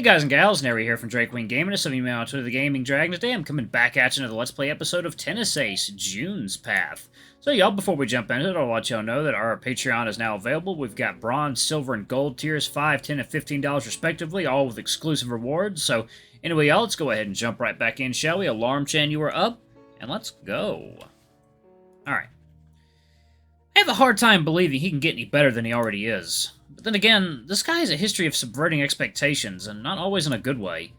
guys and gals, Nary here from Drake Queen Gaming, and some of you out to the Gaming Dragon. Today I'm coming back at you into the Let's Play episode of Tennis Ace, June's Path. So y'all, before we jump into it, I'll let y'all know that our Patreon is now available. We've got bronze, silver, and gold tiers, $5, $10, and $15 respectively, all with exclusive rewards. So anyway, y'all, let's go ahead and jump right back in, shall we? Alarm Chan, you are up, and let's go. Alright. I have a hard time believing he can get any better than he already is. But then again, this guy has a history of subverting expectations, and not always in a good way.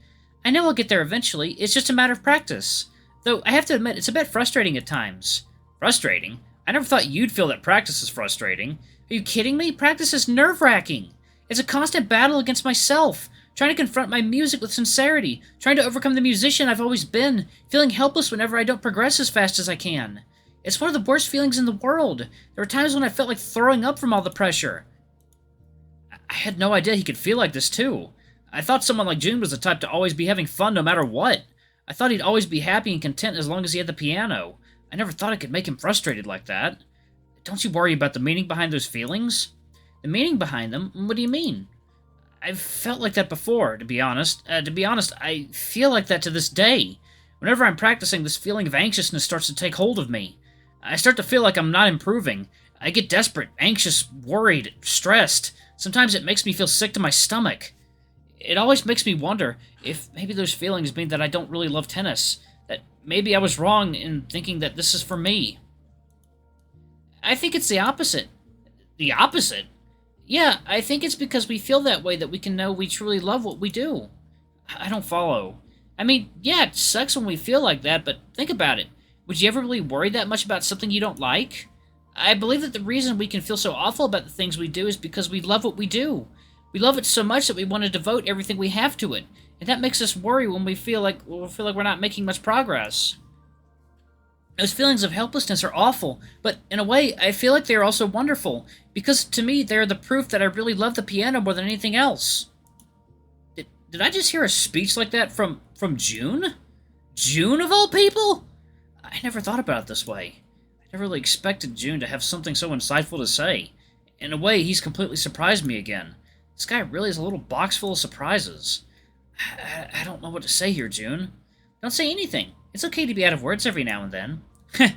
I know I'll get there eventually, it's just a matter of practice. Though, I have to admit, it's a bit frustrating at times. Frustrating? I never thought you'd feel that practice is frustrating. Are you kidding me? Practice is nerve-wracking. It's a constant battle against myself, trying to confront my music with sincerity, trying to overcome the musician I've always been, feeling helpless whenever I don't progress as fast as I can. It's one of the worst feelings in the world. There were times when I felt like throwing up from all the pressure. I had no idea he could feel like this, too. I thought someone like June was the type to always be having fun no matter what. I thought he'd always be happy and content as long as he had the piano. I never thought I could make him frustrated like that. Don't you worry about the meaning behind those feelings? The meaning behind them? What do you mean? I've felt like that before, to be honest. I feel like that to this day. Whenever I'm practicing, this feeling of anxiousness starts to take hold of me. I start to feel like I'm not improving. I get desperate, anxious, worried, stressed. Sometimes it makes me feel sick to my stomach. It always makes me wonder if maybe those feelings mean that I don't really love tennis, that maybe I was wrong in thinking that this is for me. I think it's the opposite. The opposite? Yeah, I think it's because we feel that way that we can know we truly love what we do. I don't follow. I mean, yeah, it sucks when we feel like that, but think about it. Would you ever really worry that much about something you don't like? I believe that the reason we can feel so awful about the things we do is because we love what we do. We love it so much that we want to devote everything we have to it, and that makes us worry when we feel like we're not making much progress. Those feelings of helplessness are awful, but in a way, I feel like they are also wonderful, because to me, they are the proof that I really love the piano more than anything else. Did I just hear a speech like that from June? June, of all people? I never thought about it this way. I never really expected June to have something so insightful to say. In a way, he's completely surprised me again. This guy really is a little box full of surprises. I don't know what to say here, June. Don't say anything. It's okay to be out of words every now and then. I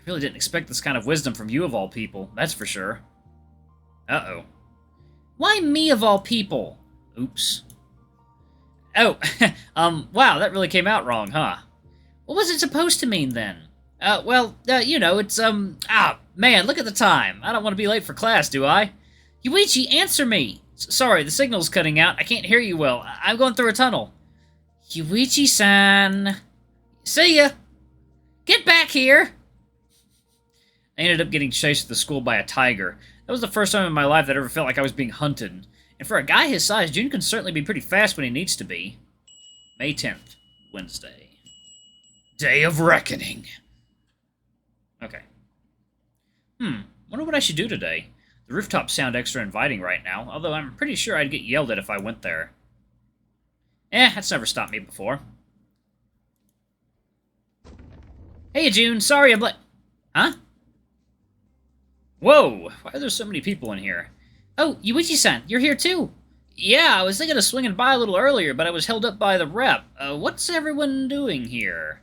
really didn't expect this kind of wisdom from you of all people, that's for sure. Uh-oh. Why me of all people? Oops. Oh, wow, that really came out wrong, huh? What was it supposed to mean, then? You know, it's, man, look at the time. I don't want to be late for class, do I? Yuichi, answer me! Sorry, the signal's cutting out. I can't hear you well. I'm going through a tunnel. Yuichi-san. See ya! Get back here! I ended up getting chased to the school by a tiger. That was the first time in my life that I ever felt like I was being hunted. And for a guy his size, June can certainly be pretty fast when he needs to be. May 10th, Wednesday. Day of Reckoning. Okay. Wonder what I should do today. The rooftops sound extra inviting right now, although I'm pretty sure I'd get yelled at if I went there. That's never stopped me before. Hey, June, sorry I'm late. Huh? Whoa, why are there so many people in here? Oh, Yuichi-san, you're here too? Yeah, I was thinking of swinging by a little earlier, but I was held up by the rep. What's everyone doing here?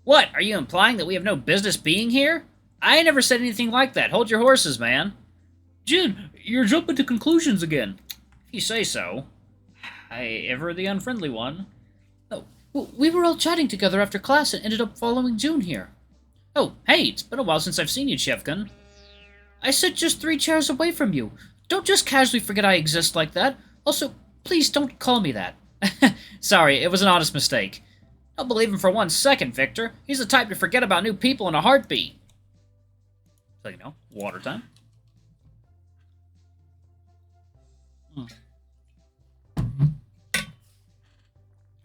What, are you implying that we have no business being here? I never said anything like that. Hold your horses, man. Jin, you're jumping to conclusions again. If you say so. I ever the unfriendly one. Oh, well, we were all chatting together after class and ended up following June here. Oh, hey, it's been a while since I've seen you, Chefgun. I sit just 3 chairs away from you. Don't just casually forget I exist like that. Also, please don't call me that. Sorry, it was an honest mistake. Don't believe him for 1 second, Victor. He's the type to forget about new people in a heartbeat. So, you know, water time.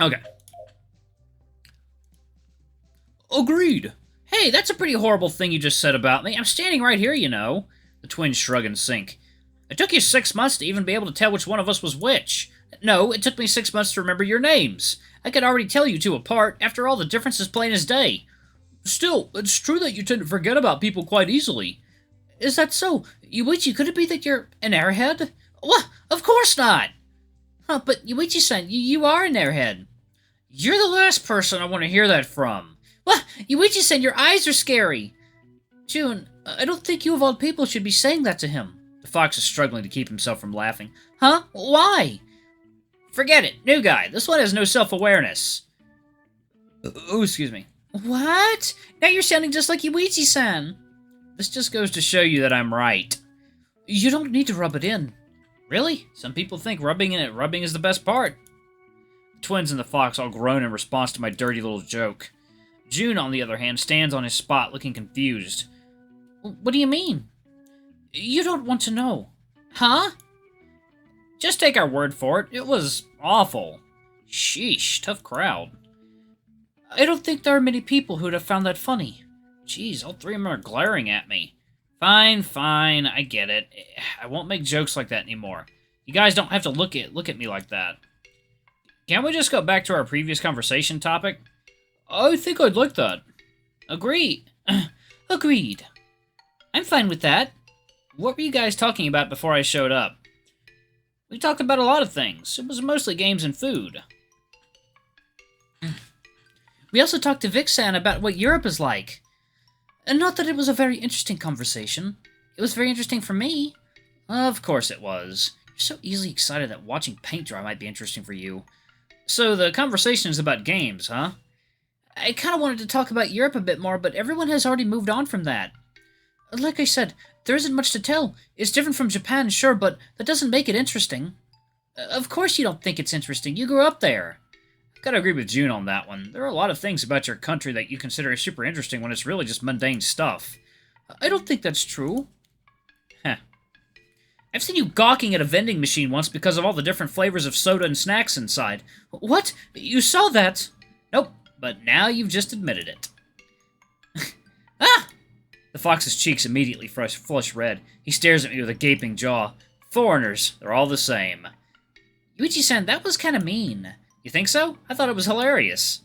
Okay. Agreed. Hey, that's a pretty horrible thing you just said about me. I'm standing right here, you know. The twins shrug and sink. It took you 6 months to even be able to tell which one of us was which. No, it took me 6 months to remember your names. I could already tell you two apart. After all, the difference is plain as day. Still, it's true that you tend to forget about people quite easily. Is that so? Yuichi, could it be that you're an airhead? What? Of course not! Huh, but Yuichi-san, you are an airhead. You're the last person I want to hear that from. What? Yuichi-san, your eyes are scary. June, I don't think you of all people should be saying that to him. The fox is struggling to keep himself from laughing. Huh? Why? Forget it. New guy. This one has no self-awareness. Oh, excuse me. What? Now you're sounding just like Yuichi-san. This just goes to show you that I'm right. You don't need to rub it in. Really? Some people think rubbing is the best part. The twins and the fox all groan in response to my dirty little joke. June, on the other hand, stands on his spot looking confused. What do you mean? You don't want to know. Huh? Just take our word for it. It was awful. Sheesh, tough crowd. I don't think there are many people who'd have found that funny. Jeez, all three of them are glaring at me. Fine, I get it. I won't make jokes like that anymore. You guys don't have to look at me like that. Can't we just go back to our previous conversation topic? I think I'd like that. Agreed. Agreed. I'm fine with that. What were you guys talking about before I showed up? We talked about a lot of things. It was mostly games and food. We also talked to Vixen about what Europe is like. And not that it was a very interesting conversation. It was very interesting for me. Of course it was. You're so easily excited that watching paint dry might be interesting for you. So the conversation is about games, huh? I kind of wanted to talk about Europe a bit more, but everyone has already moved on from that. Like I said, there isn't much to tell. It's different from Japan, sure, but that doesn't make it interesting. Of course you don't think it's interesting. You grew up there. I've got to agree with June on that one. There are a lot of things about your country that you consider super interesting when it's really just mundane stuff. I don't think that's true. Huh. I've seen you gawking at a vending machine once because of all the different flavors of soda and snacks inside. What? You saw that? Nope, but now you've just admitted it. Ah! The fox's cheeks immediately flush red. He stares at me with a gaping jaw. Foreigners, they're all the same. Yuichi-san, that was kind of mean. You think so? I thought it was hilarious.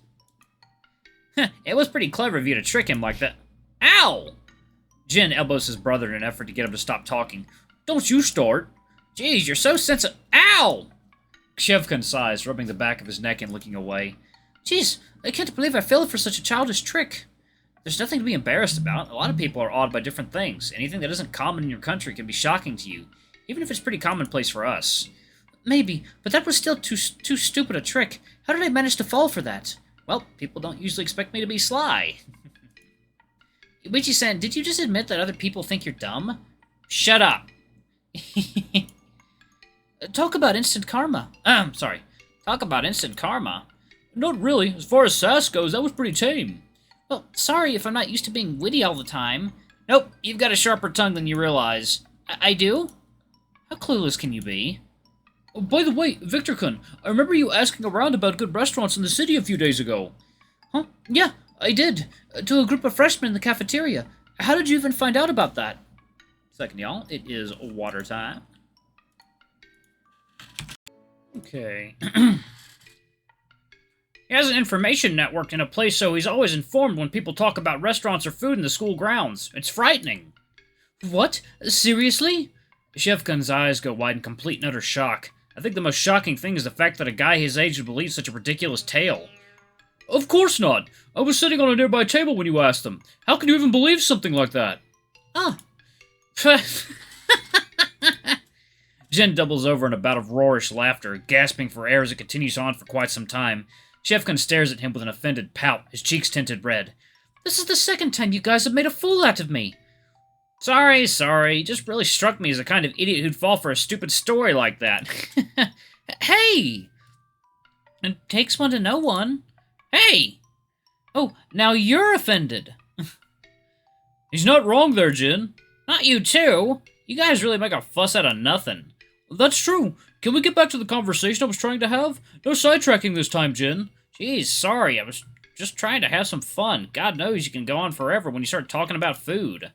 It was pretty clever of you to trick him like that. Ow! Jin elbows his brother in an effort to get him to stop talking. Don't you start. Jeez, you're so sensitive. Ow! Shevkin sighs, rubbing the back of his neck and looking away. Jeez, I can't believe I fell for such a childish trick. There's nothing to be embarrassed about. A lot of people are awed by different things. Anything that isn't common in your country can be shocking to you, even if it's pretty commonplace for us. Maybe, but that was still too stupid a trick. How did I manage to fall for that? Well, people don't usually expect me to be sly. Yuichi-san, did you just admit that other people think you're dumb? Shut up. Talk about instant karma. Sorry. Talk about instant karma? Not really. As far as sass goes, that was pretty tame. Well, sorry if I'm not used to being witty all the time. Nope, you've got a sharper tongue than you realize. I do? How clueless can you be? Oh, by the way, Victor-kun, I remember you asking around about good restaurants in the city a few days ago. Huh? Yeah, I did. To a group of freshmen in the cafeteria. How did you even find out about that? Second, y'all. It is water time. Okay. He has an information network in a place, so he's always informed when people talk about restaurants or food in the school grounds. It's frightening. What? Seriously? Shevkun's eyes go wide in complete and utter shock. I think the most shocking thing is the fact that a guy his age would believe such a ridiculous tale. Of course not. I was sitting on a nearby table when you asked them. How can you even believe something like that? Ah. Jen doubles over in a bout of roarish laughter, gasping for air as it continues on for quite some time. Shevkun stares at him with an offended pout, his cheeks tinted red. This is the second time you guys have made a fool out of me. Sorry. Just really struck me as the kind of idiot who'd fall for a stupid story like that. Hey! It takes one to know one. Hey! Oh, now you're offended. He's not wrong there, Jin. Not you too. You guys really make a fuss out of nothing. That's true. Can we get back to the conversation I was trying to have? No sidetracking this time, Jin. Jeez, sorry. I was just trying to have some fun. God knows you can go on forever when you start talking about food.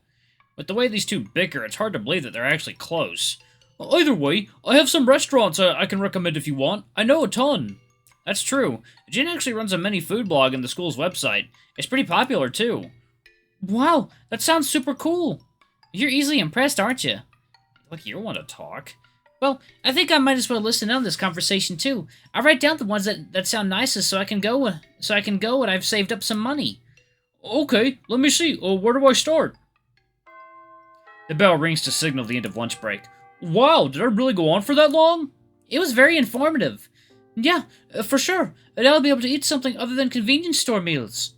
With the way these two bicker, it's hard to believe that they're actually close. Either way, I have some restaurants I can recommend if you want. I know a ton. That's true. Jin actually runs a mini food blog in the school's website. It's pretty popular, too. Wow, that sounds super cool. You're easily impressed, aren't you? Look, you want to talk. Well, I think I might as well listen in on this conversation too. I write down the ones that sound nicest so I can go when I've saved up some money. Okay, let me see. Where do I start? The bell rings to signal the end of lunch break. Wow, did I really go on for that long? It was very informative. Yeah, for sure. And I'll be able to eat something other than convenience store meals.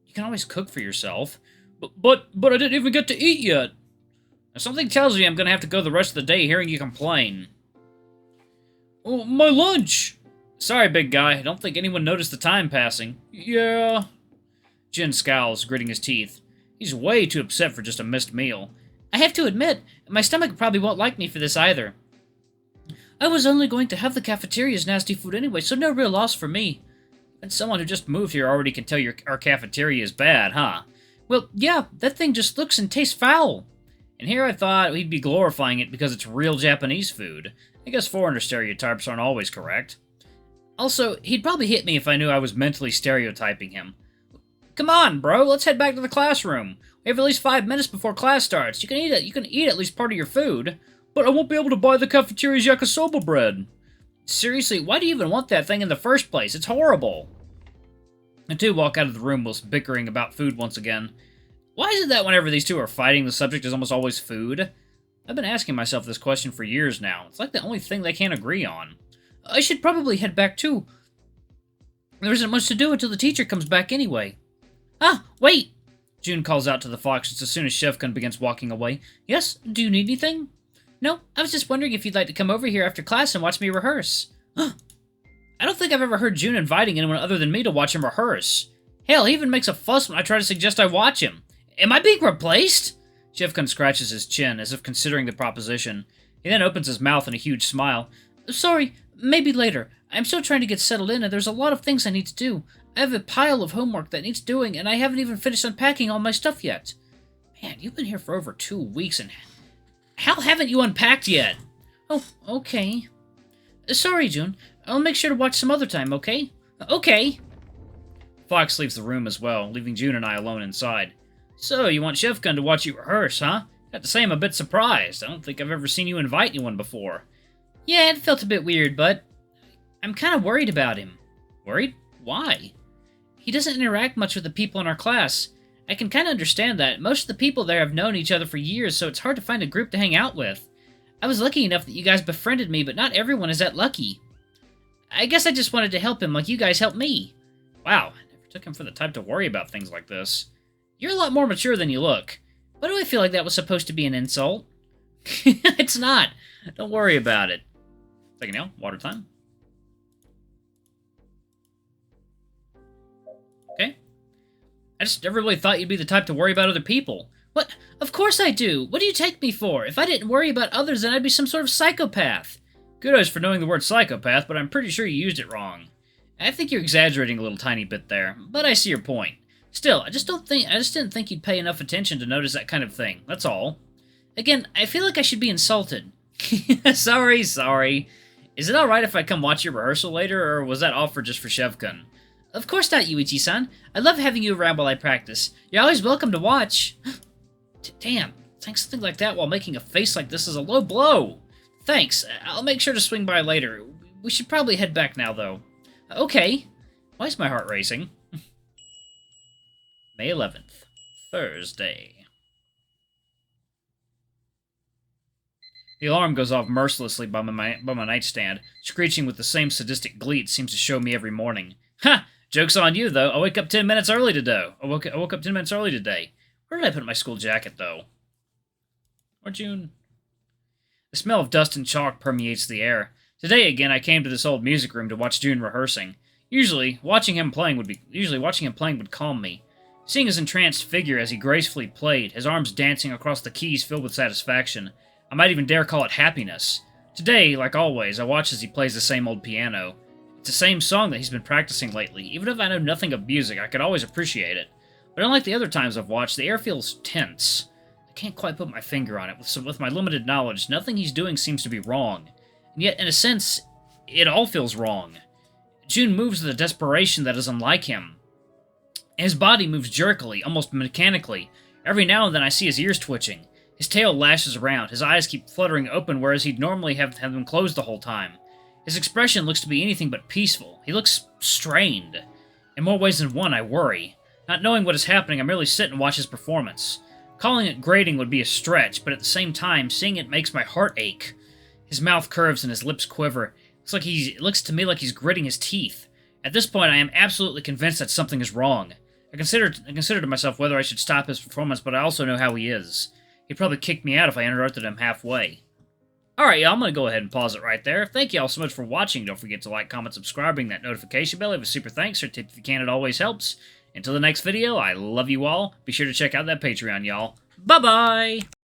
You can always cook for yourself. But I didn't even get to eat yet. Something tells me I'm gonna have to go the rest of the day hearing you complain. Oh, my lunch! Sorry, big guy. I don't think anyone noticed the time passing. Yeah. Jin scowls, gritting his teeth. He's way too upset for just a missed meal. I have to admit, my stomach probably won't like me for this either. I was only going to have the cafeteria's nasty food anyway, so no real loss for me. And someone who just moved here already can tell our cafeteria is bad, huh? Well, yeah, that thing just looks and tastes foul. And here I thought we'd be glorifying it because it's real Japanese food. I guess foreigner stereotypes aren't always correct. Also, he'd probably hit me if I knew I was mentally stereotyping him. Come on, bro, let's head back to the classroom. We have at least 5 minutes before class starts. You can eat at least part of your food. But I won't be able to buy the cafeteria's yakisoba bread. Seriously, why do you even want that thing in the first place? It's horrible. The two walk out of the room whilst bickering about food once again. Why is it that whenever these two are fighting, the subject is almost always food? I've been asking myself this question for years now. It's like the only thing they can't agree on. I should probably head back too. There isn't much to do until the teacher comes back anyway. Ah, wait! June calls out to the fox as soon as Shevkin begins walking away. Yes, do you need anything? No, I was just wondering if you'd like to come over here after class and watch me rehearse. I don't think I've ever heard June inviting anyone other than me to watch him rehearse. Hell, he even makes a fuss when I try to suggest I watch him. Am I being replaced? Shevkin scratches his chin as if considering the proposition. He then opens his mouth in a huge smile. Sorry, maybe later. I'm still trying to get settled in and there's a lot of things I need to do. I have a pile of homework that needs doing and I haven't even finished unpacking all my stuff yet. Man, you've been here for over 2 weeks and... How haven't you unpacked yet? Oh, okay. Sorry, June. I'll make sure to watch some other time, okay? Okay. Fox leaves the room as well, leaving June and I alone inside. So, you want Shevkin to watch you rehearse, huh? Got to say I'm a bit surprised. I don't think I've ever seen you invite anyone before. Yeah, it felt a bit weird, but I'm kind of worried about him. Worried? Why? He doesn't interact much with the people in our class. I can kind of understand that. Most of the people there have known each other for years, so it's hard to find a group to hang out with. I was lucky enough that you guys befriended me, but not everyone is that lucky. I guess I just wanted to help him like you guys helped me. Wow, I never took him for the type to worry about things like this. You're a lot more mature than you look. Why do I feel like that was supposed to be an insult? It's not. Don't worry about it. Second nail, water time. Okay. I just never really thought you'd be the type to worry about other people. What? Of course I do. What do you take me for? If I didn't worry about others, then I'd be some sort of psychopath. Kudos for knowing the word psychopath, but I'm pretty sure you used it wrong. I think you're exaggerating a little tiny bit there, but I see your point. Still, I just didn't think you'd pay enough attention to notice that kind of thing. That's all. Again, I feel like I should be insulted. Sorry. Is it alright if I come watch your rehearsal later, or was that offer just for Shevkin? Of course not, Yuichi-san. I love having you around while I practice. You're always welcome to watch. Damn, saying something like that while making a face like this is a low blow. Thanks, I'll make sure to swing by later. We should probably head back now, though. Okay. Why is my heart racing? May 11th, Thursday. The alarm goes off mercilessly by my nightstand, screeching with the same sadistic glee it seems to show me every morning. Ha! Joke's on you, though. I woke up 10 minutes early today. I woke up 10 minutes early today. Where did I put my school jacket, though? Or June? The smell of dust and chalk permeates the air. Today, again, I came to this old music room to watch June rehearsing. Usually, watching him playing would calm me. Seeing his entranced figure as he gracefully played, his arms dancing across the keys filled with satisfaction, I might even dare call it happiness. Today, like always, I watch as he plays the same old piano. It's the same song that he's been practicing lately. Even if I know nothing of music, I could always appreciate it. But unlike the other times I've watched, the air feels tense. I can't quite put my finger on it. With my limited knowledge, nothing he's doing seems to be wrong. And yet, in a sense, it all feels wrong. June moves with a desperation that is unlike him. His body moves jerkily, almost mechanically. Every now and then I see his ears twitching. His tail lashes around, his eyes keep fluttering open whereas he'd normally have them closed the whole time. His expression looks to be anything but peaceful. He looks strained. In more ways than one, I worry. Not knowing what is happening, I merely sit and watch his performance. Calling it grating would be a stretch, but at the same time, seeing it makes my heart ache. His mouth curves and his lips quiver. It looks to me like he's gritting his teeth. At this point, I am absolutely convinced that something is wrong. I considered to myself whether I should stop his performance, but I also know how he is. He'd probably kick me out if I interrupted him halfway. Alright, y'all, I'm going to go ahead and pause it right there. Thank y'all so much for watching. Don't forget to like, comment, subscribe, ring that notification bell. Leave a super thanks or tip if you can. It always helps. Until the next video, I love you all. Be sure to check out that Patreon, y'all. Bye-bye!